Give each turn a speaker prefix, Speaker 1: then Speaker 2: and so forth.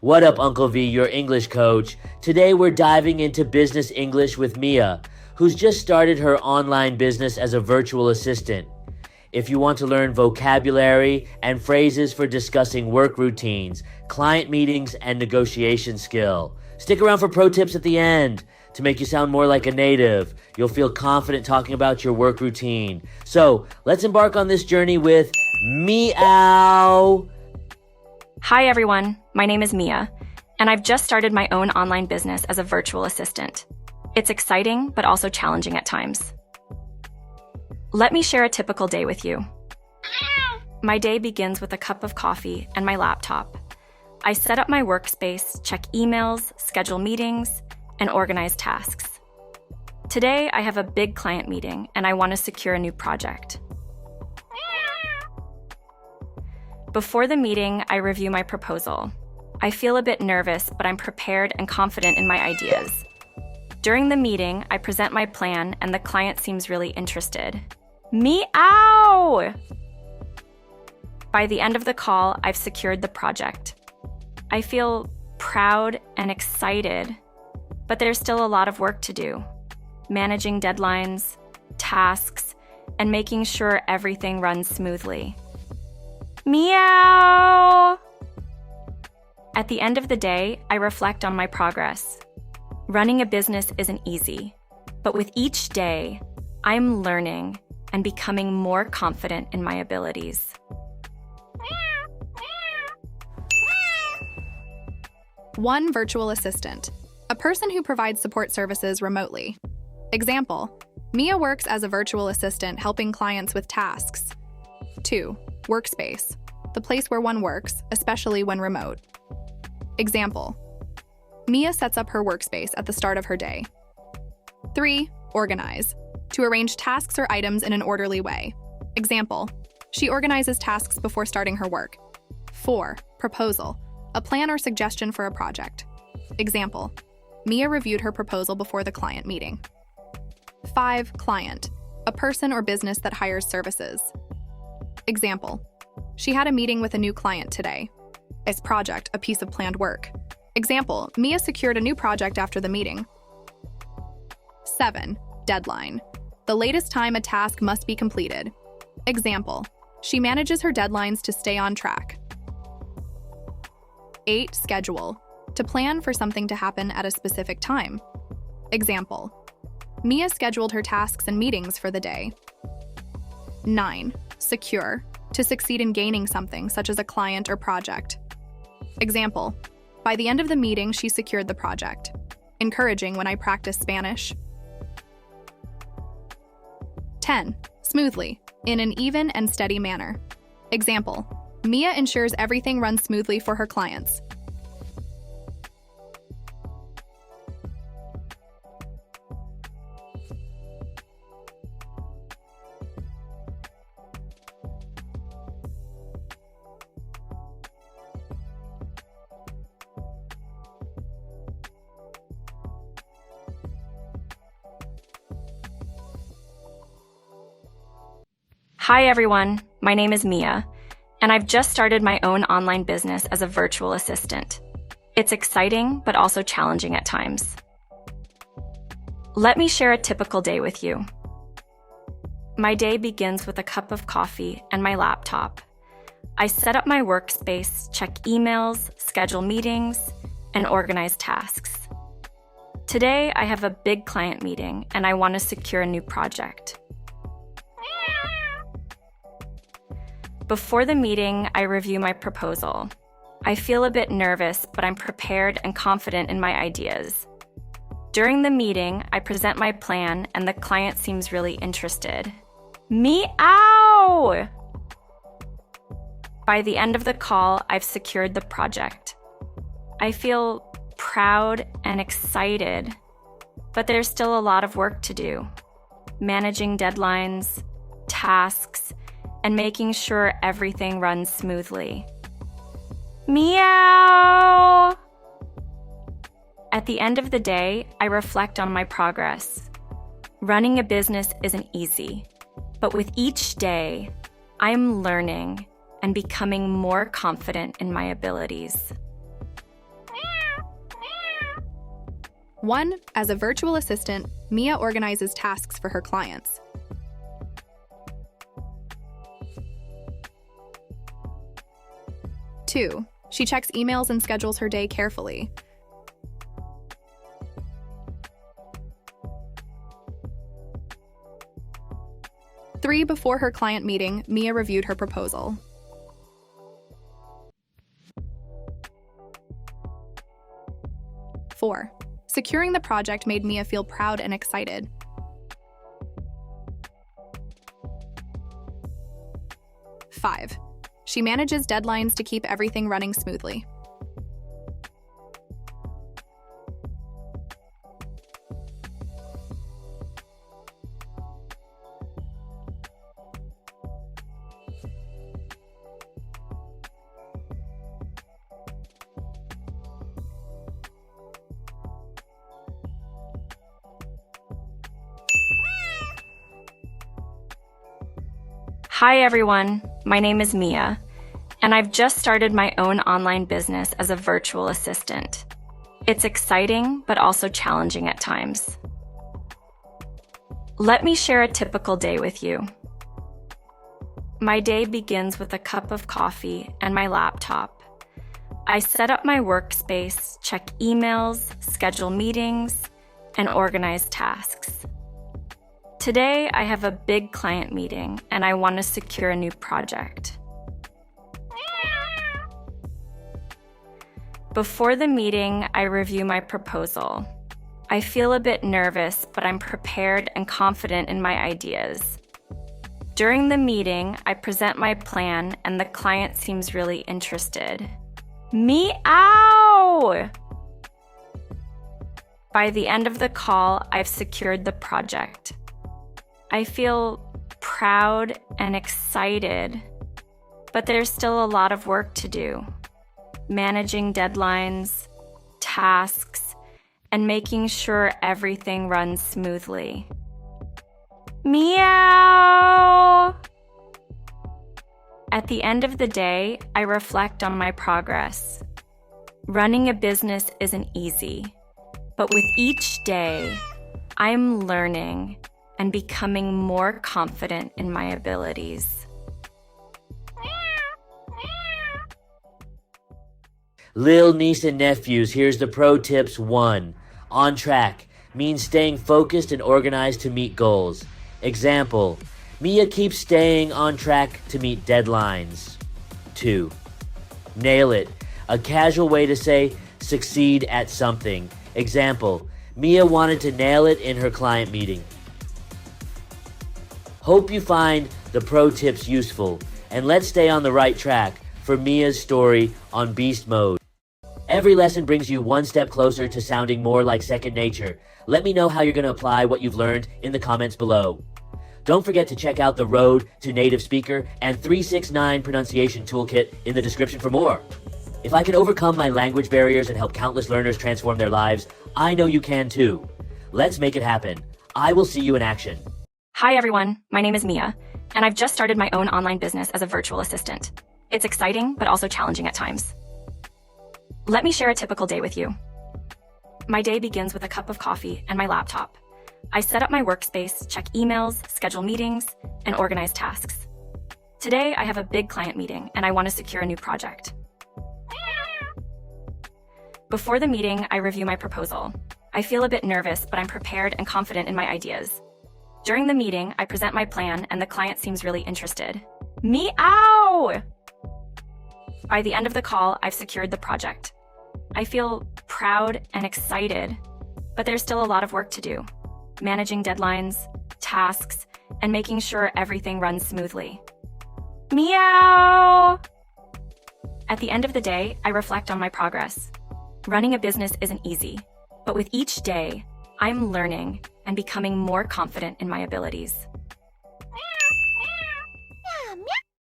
Speaker 1: What up, Uncle V, your English coach? Today we're diving into business English with Mia, who's just started her online business as a virtual assistant. If you want to learn vocabulary and phrases for discussing work routines, client meetings, and negotiation skill, stick around for pro tips at the end to make you sound more like a native. You'll feel confident talking about your work routine. So let's embark on this journey with Meow.
Speaker 2: Hi everyone, my name is Mia, and I've just started my own online business as a virtual assistant. It's exciting, but also challenging at times. Let me share a typical day with you. My day begins with a cup of coffee and my laptop. I set up my workspace, check emails, schedule meetings, and organize tasks. Today, I have a big client meeting and I want to secure a new project. Before the meeting, I review my proposal. I feel a bit nervous, but I'm prepared and confident in my ideas. During the meeting, I present my plan and the client seems really interested. Meow! By the end of the call, I've secured the project. I feel proud and excited, but there's still a lot of work to do. Managing deadlines, tasks, and making sure everything runs smoothly. Meow! At the end of the day, I reflect on my progress. Running a business isn't easy, but with each day, I'm learning and becoming more confident in my abilities.
Speaker 3: One virtual assistant, a person who provides support services remotely. Example, Mia works as a virtual assistant helping clients with tasks. 2. Workspace, the place where one works, especially when remote. Example, Mia sets up her workspace at the start of her day. 3. Organize, to arrange tasks or items in an orderly way. Example, she organizes tasks before starting her work. 4. Proposal, a plan or suggestion for a project. Example, Mia reviewed her proposal before the client meeting. 5. Client, a person or business that hires services. Example, she had a meeting with a new client today. Is project a piece of planned work? Example, Mia secured a new project after the meeting. 7. Deadline, the latest time a task must be completed. Example, she manages her deadlines to stay on track. 8. Schedule, to plan for something to happen at a specific time. Example, Mia scheduled her tasks and meetings for the day. 9. Secure, to succeed in gaining something such as a client or project. Example, by the end of the meeting, she secured the project. Encouraging when I practice Spanish. 10. Smoothly, in an even and steady manner. Example, Mia ensures everything runs smoothly for her clients.
Speaker 2: Hi everyone, my name is Mia, and I've just started my own online business as a virtual assistant. It's exciting, but also challenging at times. Let me share a typical day with you. My day begins with a cup of coffee and my laptop. I set up my workspace, check emails, schedule meetings, and organize tasks. Today, I have a big client meeting and I want to secure a new project. Before the meeting, I review my proposal. I feel a bit nervous, but I'm prepared and confident in my ideas. During the meeting, I present my plan and the client seems really interested. Meow! By the end of the call, I've secured the project. I feel proud and excited, but there's still a lot of work to do. Managing deadlines, tasks, and making sure everything runs smoothly. Meow! At the end of the day, I reflect on my progress. Running a business isn't easy, but with each day, I'm learning and becoming more confident in my abilities.
Speaker 3: 1. As a virtual assistant, Mia organizes tasks for her clients. 2. She checks emails and schedules her day carefully. 3. Before her client meeting, Mia reviewed her proposal. 4. Securing the project made Mia feel proud and excited. 5. She manages deadlines to keep everything running smoothly.
Speaker 2: 'Hi everyone, my name is Mia, and I've just started my own online business as a virtual assistant. It's exciting, but also challenging at times. Let me share a typical day with you. My day begins with a cup of coffee and my laptop. I set up my workspace, check emails, schedule meetings, and organize tasks. Today, I have a big client meeting and I want to secure a new project. Before the meeting, I review my proposal. I feel a bit nervous, but I'm prepared and confident in my ideas. During the meeting, I present my plan and the client seems really interested. Meow! By the end of the call, I've secured the project. I feel proud and excited, but there's still a lot of work to do. Managing deadlines, tasks, and making sure everything runs smoothly. Meow! At the end of the day, I reflect on my progress. Running a business isn't easy, but with each day, I'm learning and becoming more confident in my abilities.
Speaker 1: Lil niece and nephews, here's the pro tips 1. On track means staying focused and organized to meet goals. Example, Mia keeps staying on track to meet deadlines. 2. Nail it, a casual way to say succeed at something. Example, Mia wanted to nail it in her client meeting. Hope you find the pro tips useful, and let's stay on the right track for Mia's story on Beast Mode. Every lesson brings you one step closer to sounding more like second nature. Let me know how you're going to apply what you've learned in the comments below. Don't forget to check out the Road to Native Speaker and 369 Pronunciation Toolkit in the description for more. If I can overcome my language barriers and help countless learners transform their lives, I know you can too. Let's make it happen. I will see you in action.
Speaker 2: Hi everyone, my name is Mia, and I've just started my own online business as a virtual assistant. It's exciting, but also challenging at times. Let me share a typical day with you. My day begins with a cup of coffee and my laptop. I set up my workspace, check emails, schedule meetings, and organize tasks. Today, I have a big client meeting and I want to secure a new project. Before the meeting, I review my proposal. I feel a bit nervous, but I'm prepared and confident in my ideas. During the meeting, I present my plan and the client seems really interested. Meow! By the end of the call, I've secured the project. I feel proud and excited, but there's still a lot of work to do. Managing deadlines, tasks, and making sure everything runs smoothly. Meow! At the end of the day, I reflect on my progress. Running a business isn't easy, but with each day, I'm learning and becoming more confident in my abilities.